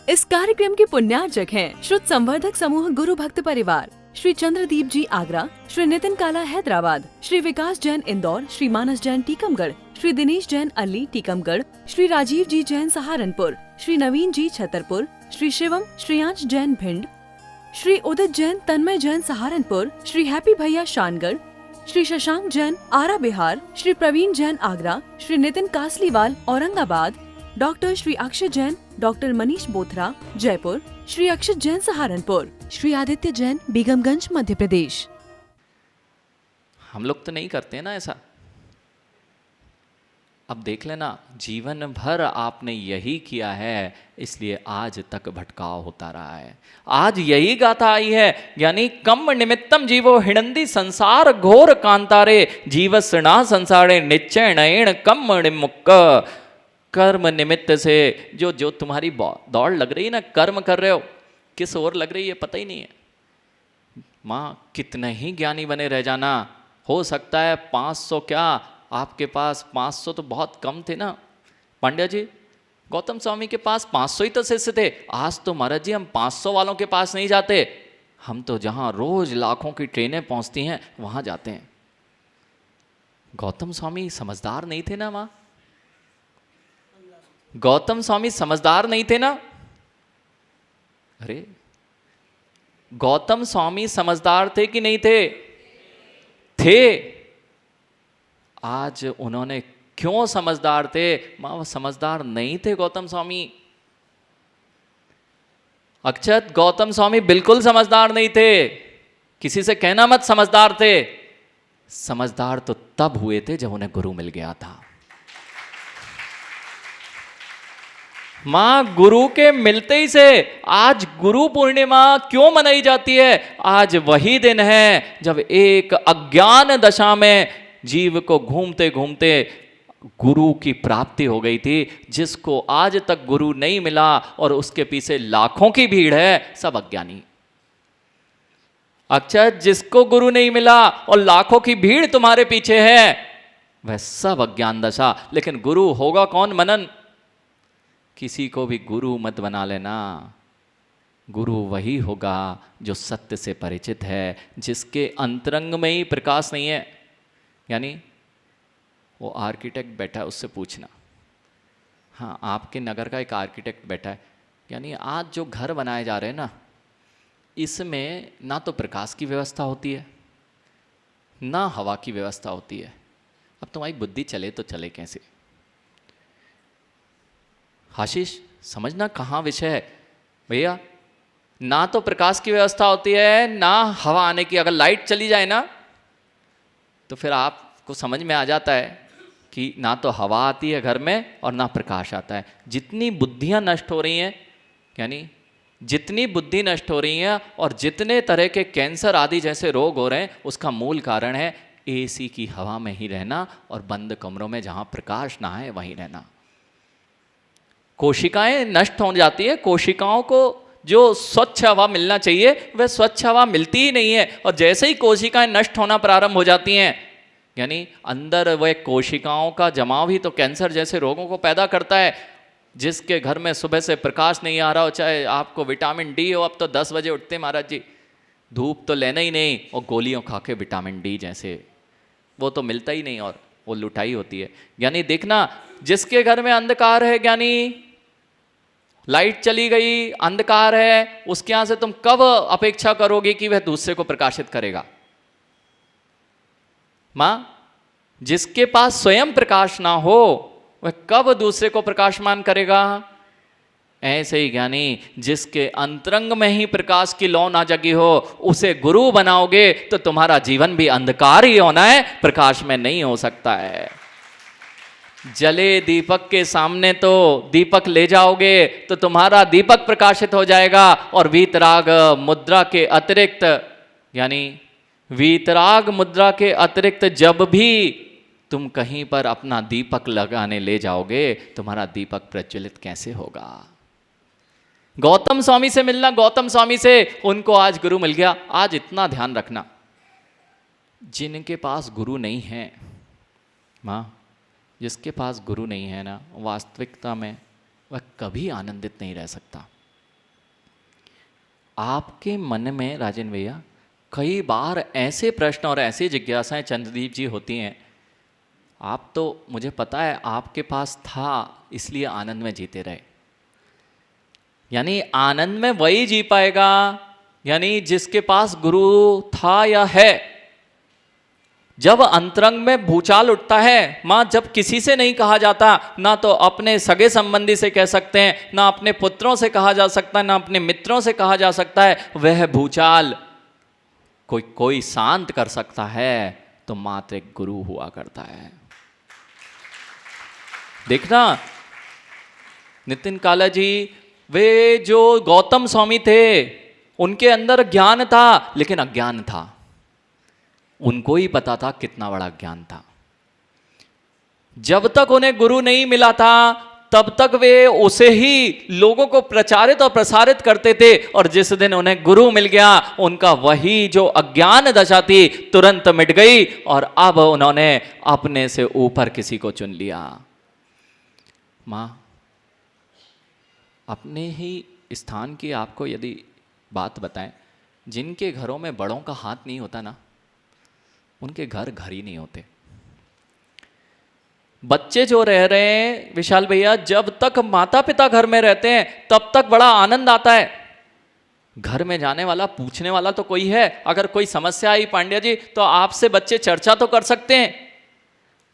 इस कार्यक्रम के पुण्यार्चक हैं श्रुत संवर्धक समूह गुरु भक्त परिवार, श्री चंद्रदीप जी आगरा, श्री नितिन काला हैदराबाद, श्री विकास जैन इंदौर, श्री मानस जैन टीकमगढ़, श्री दिनेश जैन अल्ली टीकमगढ़, श्री राजीव जी जैन सहारनपुर, श्री नवीन जी छतरपुर, श्री शिवम श्रेयांश जैन भिंड, श्री उदित जैन तन्मय जैन सहारनपुर, श्री हैप्पी भैया शानगढ़, श्री शशांक जैन आरा बिहार, श्री प्रवीण जैन आगरा, श्री नितिन कासलीवाल औरंगाबाद, डॉक्टर श्री अक्षय जैन, डॉक्टर मनीष बोथरा जयपुर, श्री अक्षय जैन सहारनपुर, श्री आदित्य जैन बेगमगंज मध्य प्रदेश। हम लोग तो नहीं करते हैं ना ऐसा। अब देख लेना, जीवन भर आपने यही किया है, इसलिए आज तक भटकाव होता रहा है। आज यही गाथा आई है, यानी कम निमित्तम जीवो हिणंदी संसार घोर कांतारे जीवसृणा संसारे निश्चय नयन कम निमुक्क। कर्म निमित्त से जो तुम्हारी दौड़ लग रही है ना, कर्म कर रहे हो, किस ओर लग रही है पता ही नहीं है। माँ कितने ही ज्ञानी बने रह जाना, हो सकता है 500 क्या, आपके पास 500 तो बहुत कम थे ना। पांड्या जी, गौतम स्वामी के पास 500 ही तो शिष्य थे। आज तो महाराज जी हम 500 वालों के पास नहीं जाते, हम तो जहाँ रोज लाखों की ट्रेनें पहुँचती हैं वहाँ जाते हैं। गौतम स्वामी समझदार नहीं थे ना माँ? गौतम स्वामी समझदार नहीं थे ना? अरे गौतम स्वामी समझदार थे कि नहीं थे? थे। आज उन्होंने क्यों समझदार थे? मां वो समझदार नहीं थे गौतम स्वामी। अक्षत, गौतम स्वामी बिल्कुल समझदार नहीं थे। किसी से कहना मत समझदार थे। समझदार तो तब हुए थे जब उन्हें गुरु मिल गया था। मां गुरु के मिलते ही से आज गुरु पूर्णिमा क्यों मनाई जाती है? आज वही दिन है जब एक अज्ञान दशा में जीव को घूमते घूमते गुरु की प्राप्ति हो गई थी। जिसको आज तक गुरु नहीं मिला और उसके पीछे लाखों की भीड़ है, सब अज्ञानी। अच्छा, जिसको गुरु नहीं मिला और लाखों की भीड़ तुम्हारे पीछे है, वह सब अज्ञान दशा। लेकिन गुरु होगा कौन? मनन। किसी को भी गुरु मत बना लेना। गुरु वही होगा जो सत्य से परिचित है, जिसके अंतरंग में ही प्रकाश नहीं है। यानी वो आर्किटेक्ट बैठा है, उससे पूछना। हाँ, आपके नगर का एक आर्किटेक्ट बैठा है, यानी आज जो घर बनाए जा रहे हैं ना, इसमें ना तो प्रकाश की व्यवस्था होती है, ना हवा की व्यवस्था होती है। अब तुम्हारी बुद्धि चले तो चले कैसे? आशीष, समझना कहाँ विषय है भैया। ना तो प्रकाश की व्यवस्था होती है, ना हवा आने की। अगर लाइट चली जाए ना, तो फिर आपको समझ में आ जाता है कि ना तो हवा आती है घर में और ना प्रकाश आता है। जितनी बुद्धियां नष्ट हो रही हैं, यानी जितनी बुद्धि नष्ट हो रही है और जितने तरह के कैंसर आदि जैसे रोग हो रहे हैं, उसका मूल कारण है एसी की हवा में ही रहना और बंद कमरों में जहां प्रकाश ना है वहीं रहना। कोशिकाएं नष्ट हो जाती है। कोशिकाओं को जो स्वच्छ हवा मिलना चाहिए वह स्वच्छ हवा मिलती ही नहीं है। और जैसे ही कोशिकाएं नष्ट होना प्रारंभ हो जाती हैं, यानी अंदर वह कोशिकाओं का जमाव ही तो कैंसर जैसे रोगों को पैदा करता है। जिसके घर में सुबह से प्रकाश नहीं आ रहा हो, चाहे आपको विटामिन डी हो, अब तो 10 बजे उठते महाराज जी, धूप तो लेना ही नहीं, और गोलियों खा के विटामिन डी जैसे, वो तो मिलता ही नहीं और वो लुटाई होती है। यानी देखना, जिसके घर में अंधकार है, यानी लाइट चली गई, अंधकार है, उसके यहां से तुम कब अपेक्षा करोगे कि वह दूसरे को प्रकाशित करेगा? मां, जिसके पास स्वयं प्रकाश ना हो वह कब दूसरे को प्रकाशमान करेगा? ऐसे ही ज्ञानी, जिसके अंतरंग में ही प्रकाश की लौ ना जगी हो, उसे गुरु बनाओगे तो तुम्हारा जीवन भी अंधकार ही होना है, प्रकाश में नहीं हो सकता है। जले दीपक के सामने तो दीपक ले जाओगे तो तुम्हारा दीपक प्रकाशित हो जाएगा। और वीतराग मुद्रा के अतिरिक्त, यानी वीतराग मुद्रा के अतिरिक्त जब भी तुम कहीं पर अपना दीपक लगाने ले जाओगे, तुम्हारा दीपक प्रज्वलित कैसे होगा? गौतम स्वामी से मिलना, गौतम स्वामी से उनको आज गुरु मिल गया। आज इतना ध्यान रखना, जिनके पास गुरु नहीं है, माँ, जिसके पास गुरु नहीं है ना, वास्तविकता में वह कभी आनंदित नहीं रह सकता। आपके मन में राजन भैया कई बार ऐसे प्रश्न और ऐसी जिज्ञासाएं चंद्रदीप जी होती हैं, आप तो मुझे पता है आपके पास था इसलिए आनंद में जीते रहे। यानी आनंद में वही जी पाएगा यानी जिसके पास गुरु था या है। जब अंतरंग में भूचाल उठता है माँ, जब किसी से नहीं कहा जाता, ना तो अपने सगे संबंधी से कह सकते हैं, ना अपने पुत्रों से कहा जा सकता है, ना अपने मित्रों से कहा जा सकता है, वह भूचाल कोई शांत कर सकता है तो मात्र एक गुरु हुआ करता है। देखना नितिन काला जी, वे जो गौतम स्वामी थे उनके अंदर ज्ञान था लेकिन अज्ञान था, उनको ही पता था कितना बड़ा ज्ञान था। जब तक उन्हें गुरु नहीं मिला था तब तक वे उसे ही लोगों को प्रचारित और प्रसारित करते थे, और जिस दिन उन्हें गुरु मिल गया उनका वही जो अज्ञान दशा थी तुरंत मिट गई और अब उन्होंने अपने से ऊपर किसी को चुन लिया। माँ, अपने ही स्थान की आपको यदि बात बताएं, जिनके घरों में बड़ों का हाथ नहीं होता ना, उनके घर घर ही नहीं होते। बच्चे जो रह रहे हैं विशाल भैया, जब तक माता पिता घर में रहते हैं तब तक बड़ा आनंद आता है। घर में जाने वाला पूछने वाला तो कोई है, अगर कोई समस्या आई पांड्या जी तो आपसे बच्चे चर्चा तो कर सकते हैं।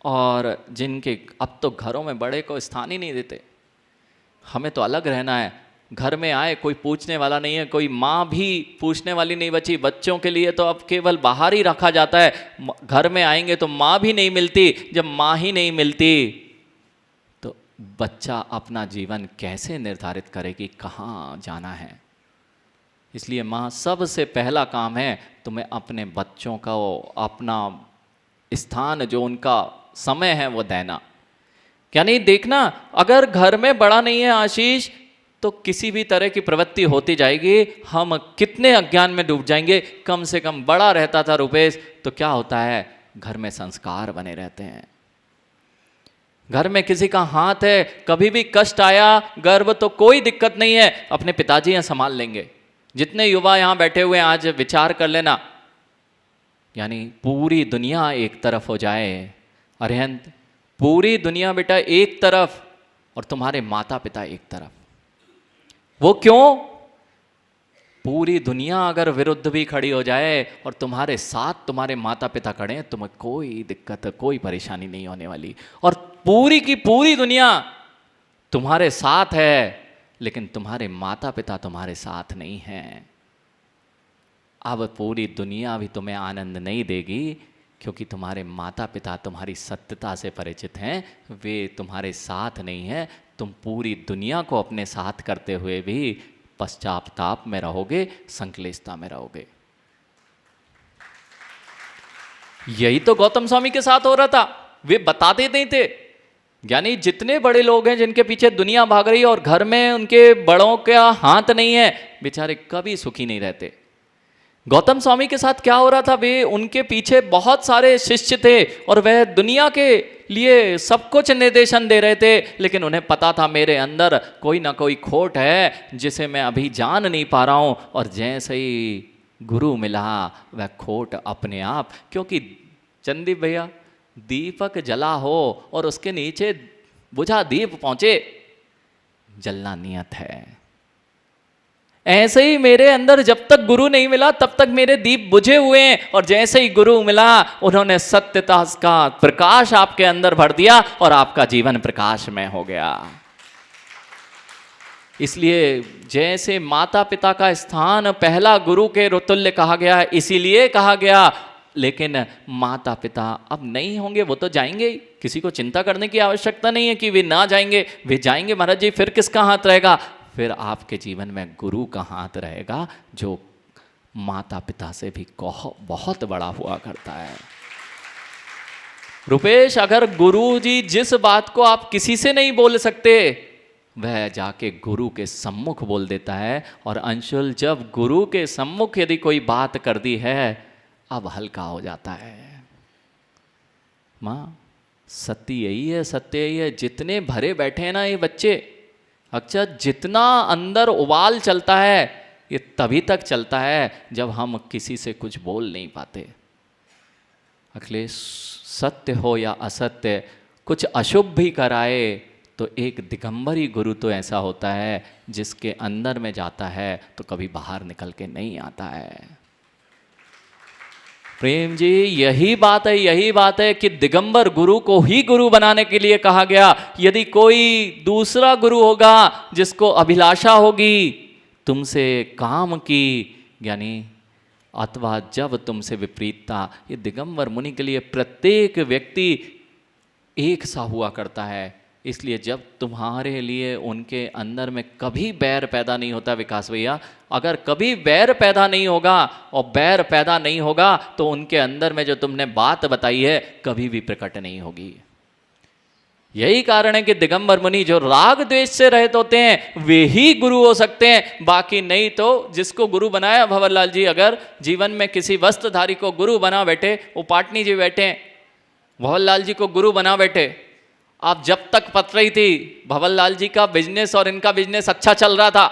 और जिनके अब तो घरों में बड़े को स्थान ही नहीं देते, हमें तो अलग रहना है। घर में आए कोई पूछने वाला नहीं है, कोई माँ भी पूछने वाली नहीं बची। बच्चों के लिए तो अब केवल बाहर ही रखा जाता है, घर में आएंगे तो माँ भी नहीं मिलती। जब माँ ही नहीं मिलती तो बच्चा अपना जीवन कैसे निर्धारित करे कि कहाँ जाना है। इसलिए माँ, सबसे पहला काम है तुम्हें अपने बच्चों का अपना स्थान, जो उनका समय है वो देना। यानी देखना, अगर घर में बड़ा नहीं है आशीष तो किसी भी तरह की प्रवृत्ति होती जाएगी, हम कितने अज्ञान में डूब जाएंगे। कम से कम बड़ा रहता था रुपेश तो क्या होता है, घर में संस्कार बने रहते हैं। घर में किसी का हाथ है, कभी भी कष्ट आया, गर्व, तो कोई दिक्कत नहीं है, अपने पिताजी यहाँ संभाल लेंगे। जितने युवा यहाँ बैठे हुए हैं आज विचार कर लेना, यानी पूरी दुनिया एक तरफ हो जाए, अरिहंत, पूरी दुनिया बेटा एक तरफ और तुम्हारे माता पिता एक तरफ। वो क्यों? पूरी दुनिया अगर विरुद्ध भी खड़ी हो जाए और तुम्हारे साथ तुम्हारे माता पिता खड़े हैं, तुम्हें कोई दिक्कत, कोई परेशानी नहीं होने वाली। और पूरी की पूरी दुनिया तुम्हारे साथ है लेकिन तुम्हारे माता पिता तुम्हारे साथ नहीं हैं। अब पूरी दुनिया भी तुम्हें आनंद नहीं देगी क्योंकि तुम्हारे माता पिता तुम्हारी सत्यता से परिचित हैं, वे तुम्हारे साथ नहीं हैं। तुम पूरी दुनिया को अपने साथ करते हुए भी पश्चाताप में रहोगे, संक्लेशता में रहोगे। यही तो गौतम स्वामी के साथ हो रहा था, वे बताते नहीं थे। यानी जितने बड़े लोग हैं जिनके पीछे दुनिया भाग रही है और घर में उनके बड़ों का हाथ नहीं है, बेचारे कभी सुखी नहीं रहते। गौतम स्वामी के साथ क्या हो रहा था, वे उनके पीछे बहुत सारे शिष्य थे और वह दुनिया के लिए सब कुछ निर्देशन दे रहे थे, लेकिन उन्हें पता था मेरे अंदर कोई ना कोई खोट है जिसे मैं अभी जान नहीं पा रहा हूँ। और जैसे ही गुरु मिला वह खोट अपने आप, क्योंकि चंदीप भैया, दीपक जला हो और उसके नीचे बुझा दीप पहुँचे, जलना नियत है। ऐसे ही मेरे अंदर जब तक गुरु नहीं मिला तब तक मेरे दीप बुझे हुए हैं, और जैसे ही गुरु मिला उन्होंने सत्यता का प्रकाश आपके अंदर भर दिया और आपका जीवन प्रकाशमय हो गया। इसलिए जैसे माता पिता का स्थान पहला गुरु के तुल्य कहा गया है, इसीलिए कहा गया। लेकिन माता पिता अब नहीं होंगे, वो तो जाएंगे ही, किसी को चिंता करने की आवश्यकता नहीं है कि वे ना जाएंगे, वे जाएंगे महाराज जी। फिर किसका हाथ रहेगा? फिर आपके जीवन में गुरु का हाथ रहेगा, जो माता पिता से भी बहुत बड़ा हुआ करता है। रुपेश, अगर गुरु जी जिस बात को आप किसी से नहीं बोल सकते, वह जाके गुरु के सम्मुख बोल देता है। और अंशुल, जब गुरु के सम्मुख यदि कोई बात कर दी है, अब हल्का हो जाता है। माँ, सत्य यही है, सत्य यही है। जितने भरे बैठे हैं ना ये बच्चे, अच्छा, जितना अंदर उबाल चलता है, ये तभी तक चलता है जब हम किसी से कुछ बोल नहीं पाते। अखिलेश, सत्य हो या असत्य, कुछ अशुभ भी कराए तो एक दिगंबरी गुरु तो ऐसा होता है जिसके अंदर में जाता है तो कभी बाहर निकल के नहीं आता है। प्रेम जी, यही बात है कि दिगंबर गुरु को ही गुरु बनाने के लिए कहा गया। यदि कोई दूसरा गुरु होगा जिसको अभिलाषा होगी तुमसे काम की, यानी अथवा जब तुमसे विपरीतता, ये दिगंबर मुनि के लिए प्रत्येक व्यक्ति एक सा हुआ करता है। इसलिए जब तुम्हारे लिए उनके अंदर में कभी बैर पैदा नहीं होता विकास भैया, अगर कभी बैर पैदा नहीं होगा और बैर पैदा नहीं होगा तो उनके अंदर में जो तुमने बात बताई है कभी भी प्रकट नहीं होगी। यही कारण है कि दिगंबर मुनि जो राग द्वेष से रहित होते हैं वे ही गुरु हो सकते हैं, बाकी नहीं। तो जिसको गुरु बनाया भंवरलाल जी, अगर जीवन में किसी वस्त्रधारी को गुरु बना बैठे, वो पाटनी जी बैठे भंवरलाल जी को गुरु बना बैठे, आप जब तक पत रही थी भंवरलाल जी का बिजनेस और इनका बिजनेस अच्छा चल रहा था,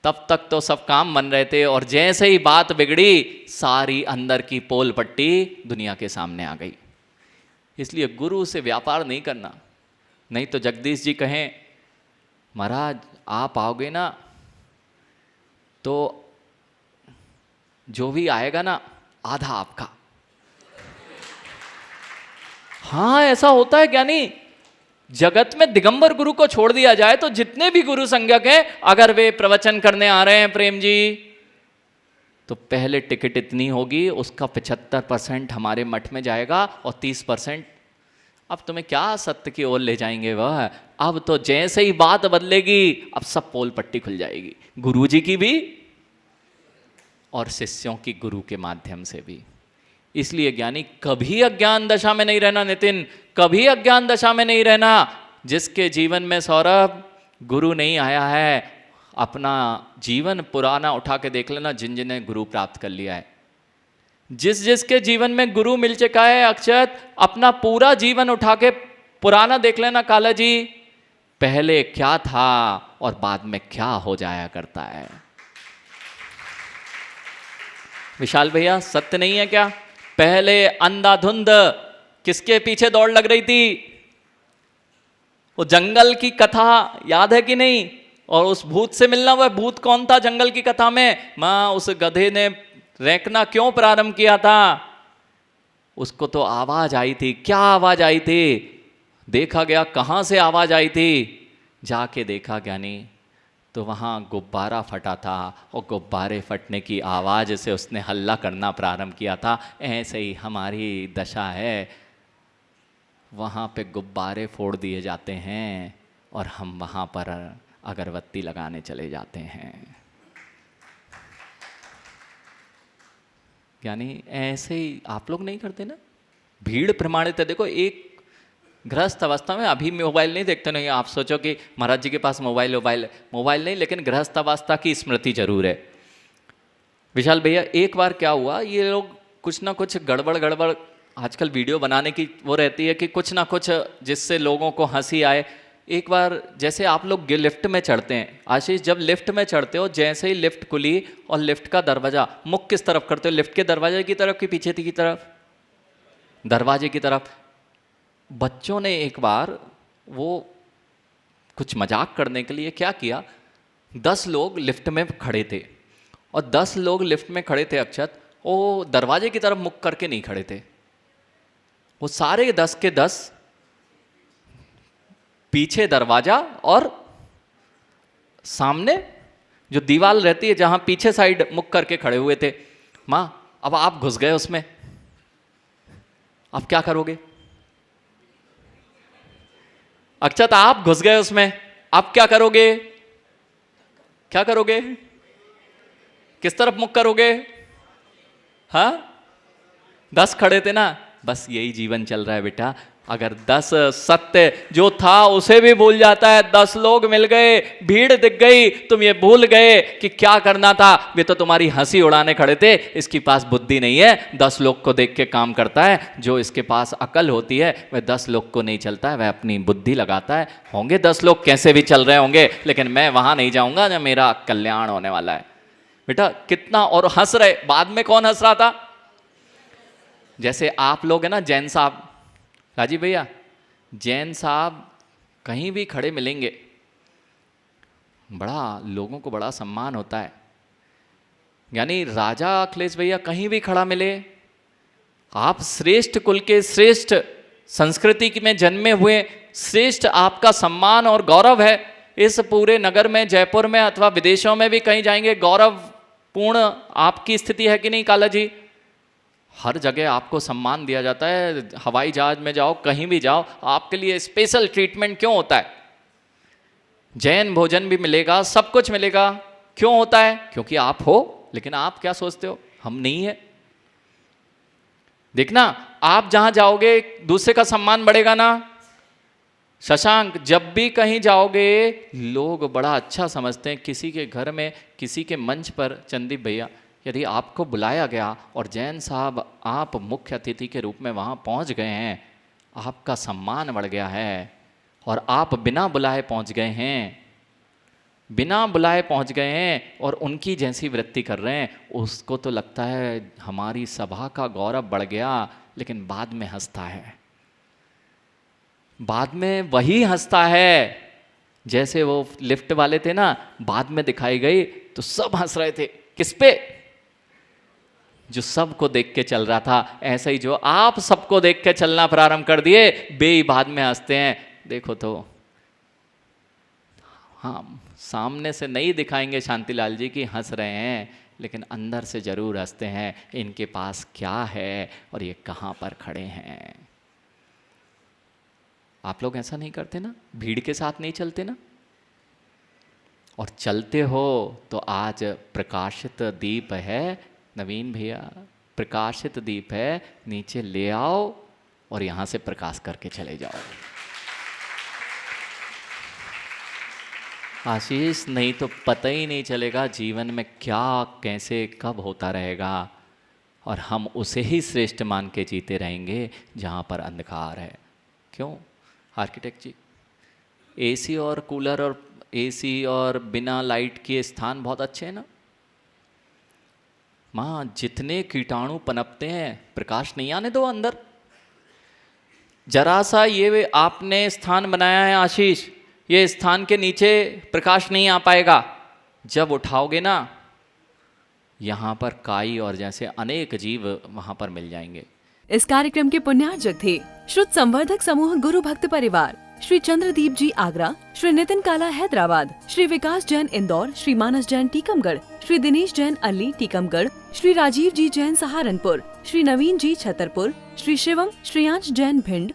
तब तक तो सब काम बन रहे थे, और जैसे ही बात बिगड़ी सारी अंदर की पोल पट्टी दुनिया के सामने आ गई। इसलिए गुरु से व्यापार नहीं करना। नहीं तो जगदीश जी कहें महाराज आप आओगे ना तो जो भी आएगा ना आधा आपका। हाँ ऐसा होता है क्या नहीं, जगत में दिगंबर गुरु को छोड़ दिया जाए तो जितने भी गुरु संज्ञक हैं अगर वे प्रवचन करने आ रहे हैं प्रेम जी, तो पहले टिकट इतनी होगी, उसका 75% हमारे मठ में जाएगा और 30% अब तुम्हें क्या सत्य की ओर ले जाएंगे वह। अब तो जैसे ही बात बदलेगी अब सब पोल पट्टी खुल जाएगी, गुरु जी की भी और शिष्यों की गुरु के माध्यम से भी। इसलिए ज्ञानी कभी अज्ञान दशा में नहीं रहना नितिन, कभी अज्ञान दशा में नहीं रहना। जिसके जीवन में सौरभ गुरु नहीं आया है, अपना जीवन पुराना उठा के देख लेना, जिन जिन्हें गुरु प्राप्त कर लिया है, जिसके जीवन में गुरु मिल चुका है अक्षत, अपना पूरा जीवन उठा के पुराना देख लेना काला जी, पहले क्या था और बाद में क्या हो जाया करता है। विशाल भैया सत्य नहीं है क्या? पहले अंधाधुंध किसके पीछे दौड़ लग रही थी? वो जंगल की कथा याद है कि नहीं? और उस भूत से मिलना, वह भूत कौन था जंगल की कथा में? मां उस गधे ने रैंकना क्यों प्रारंभ किया था? उसको तो आवाज आई थी। क्या आवाज आई थी? देखा गया कहां से आवाज आई थी, जाके देखा ज्ञानी तो वहाँ गुब्बारा फटा था, और गुब्बारे फटने की आवाज़ से उसने हल्ला करना प्रारंभ किया था। ऐसे ही हमारी दशा है, वहाँ पे गुब्बारे फोड़ दिए जाते हैं और हम वहाँ पर अगरबत्ती लगाने चले जाते हैं। यानी ऐसे ही आप लोग नहीं करते ना? भीड़ प्रमाणित है। देखो एक गृहस्थ अवस्था में अभी मोबाइल नहीं देखते नहीं, आप सोचो कि महाराज जी के पास मोबाइल नहीं, लेकिन गृहस्थ अवस्था की स्मृति जरूर है। विशाल भैया एक बार क्या हुआ, ये लोग कुछ ना कुछ गड़बड़ आजकल वीडियो बनाने की वो रहती है कि कुछ ना कुछ जिससे लोगों को हंसी आए। एक बार जैसे आप लोग लिफ्ट में चढ़ते हैं आशीष, जब लिफ्ट में चढ़ते हो जैसे ही लिफ्ट खुली और लिफ्ट का दरवाजा, मुख किस तरफ करते हो? लिफ्ट के दरवाजे की तरफ कि पीछे की तरफ? दरवाजे की तरफ। बच्चों ने एक बार वो कुछ मजाक करने के लिए क्या किया, 10 लोग लिफ्ट में खड़े थे और 10 लोग लिफ्ट में खड़े थे अक्षत, वो दरवाजे की तरफ मुख करके नहीं खड़े थे, वो सारे 10 के 10 पीछे दरवाजा और सामने जो दीवार रहती है जहां पीछे साइड मुख करके खड़े हुए थे। मां अब आप घुस गए उसमें, अब क्या करोगे? अक्षत आप घुस गए उसमें, आप क्या करोगे? क्या करोगे? किस तरफ मुख करोगे? हाँ 10 खड़े थे ना, बस यही जीवन चल रहा है बेटा। अगर 10 सत्य जो था उसे भी भूल जाता है, 10 लोग मिल गए, भीड़ दिख गई, तुम ये भूल गए कि क्या करना था, वे तो तुम्हारी हंसी उड़ाने खड़े थे, इसके पास बुद्धि नहीं है, 10 लोग को देख के काम करता है। जो इसके पास अकल होती है वह 10 लोग को नहीं चलता है, वह अपनी बुद्धि लगाता है। होंगे 10 लोग कैसे भी चल रहे होंगे, लेकिन मैं वहां नहीं जाऊंगा जब मेरा कल्याण होने वाला है। बेटा कितना, और हंस रहे, बाद में कौन हंस रहा था? जैसे आप लोग है ना, जैन साहब, राजीव भैया, जैन साहब कहीं भी खड़े मिलेंगे, बड़ा लोगों को बड़ा सम्मान होता है। यानी राजा अखिलेश भैया कहीं भी खड़ा मिले, आप श्रेष्ठ कुल के, श्रेष्ठ संस्कृति में जन्मे हुए, श्रेष्ठ आपका सम्मान और गौरव है। इस पूरे नगर में, जयपुर में अथवा विदेशों में भी कहीं जाएंगे, गौरवपूर्ण आपकी स्थिति है कि नहीं काला जी? हर जगह आपको सम्मान दिया जाता है, हवाई जहाज में जाओ, कहीं भी जाओ, आपके लिए स्पेशल ट्रीटमेंट क्यों होता है? जैन भोजन भी मिलेगा, सब कुछ मिलेगा, क्यों होता है? क्योंकि आप हो। लेकिन आप क्या सोचते हो, हम नहीं है? देखना, आप जहां जाओगे दूसरे का सम्मान बढ़ेगा ना। शशांक, जब भी कहीं जाओगे लोग बड़ा अच्छा समझते हैं। किसी के घर में, किसी के मंच पर, चंदीप भैया, यदि आपको बुलाया गया और जैन साहब आप मुख्य अतिथि के रूप में वहाँ पहुँच गए हैं, आपका सम्मान बढ़ गया है, और आप बिना बुलाए पहुँच गए हैं, बिना बुलाए पहुँच गए हैं और उनकी जैसी वृत्ति कर रहे हैं, उसको तो लगता है हमारी सभा का गौरव बढ़ गया। लेकिन बाद में हंसता है, बाद में वही हंसता है। जैसे वो लिफ्ट वाले थे ना, बाद में दिखाई गई तो सब हंस रहे थे, किस पे? जो सबको देख के चल रहा था। ऐसा ही जो आप सबको देख के चलना प्रारंभ कर दिए, बे बाद में हंसते हैं। देखो तो, हाँ, सामने से नहीं दिखाएंगे शांतिलाल जी की हंस रहे हैं, लेकिन अंदर से जरूर हंसते हैं, इनके पास क्या है और ये कहाँ पर खड़े हैं। आप लोग ऐसा नहीं करते ना, भीड़ के साथ नहीं चलते ना, और चलते हो तो आज प्रकाशित दीप है, नवीन भैया, प्रकाशित दीप है, नीचे ले आओ और यहां से प्रकाश करके चले जाओ। आशीष, नहीं तो पता ही नहीं चलेगा जीवन में क्या, कैसे, कब होता रहेगा, और हम उसे ही श्रेष्ठ मान के जीते रहेंगे जहां पर अंधकार है। क्यों आर्किटेक्ट जी, एसी और कूलर और एसी और बिना लाइट के स्थान बहुत अच्छे हैं ना। माँ, जितने कीटाणु पनपते हैं, प्रकाश नहीं आने दो अंदर। जरा सा ये आपने स्थान बनाया है आशीष, ये स्थान के नीचे प्रकाश नहीं आ पाएगा। जब उठाओगे ना, यहाँ पर काई और जैसे अनेक जीव वहाँ पर मिल जाएंगे। इस कार्यक्रम के पुण्यार्जक थे श्रुत संवर्धक समूह गुरु भक्त परिवार, श्री चंद्रदीप जी आगरा, श्री नितिन काला हैदराबाद, श्री विकास जैन इंदौर, श्री मानस जैन टीकमगढ़, श्री दिनेश जैन अल्ली टीकमगढ़, श्री राजीव जी जैन सहारनपुर, श्री नवीन जी छतरपुर, श्री शिवम श्रेयांश जैन भिंड,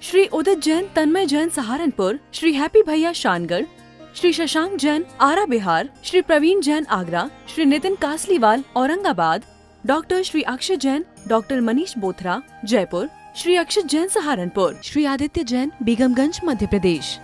श्री उदित जैन तन्मय जैन सहारनपुर, श्री हैप्पी भैया शानगढ़, श्री शशांक जैन आरा बिहार, श्री प्रवीण जैन आगरा, श्री नितिन कासलीवाल औरंगाबाद, डॉक्टर श्री अक्षय जैन, डॉक्टर मनीष बोथरा जयपुर, श्री अक्षित जैन सहारनपुर, श्री आदित्य जैन बेगमगंज मध्य प्रदेश।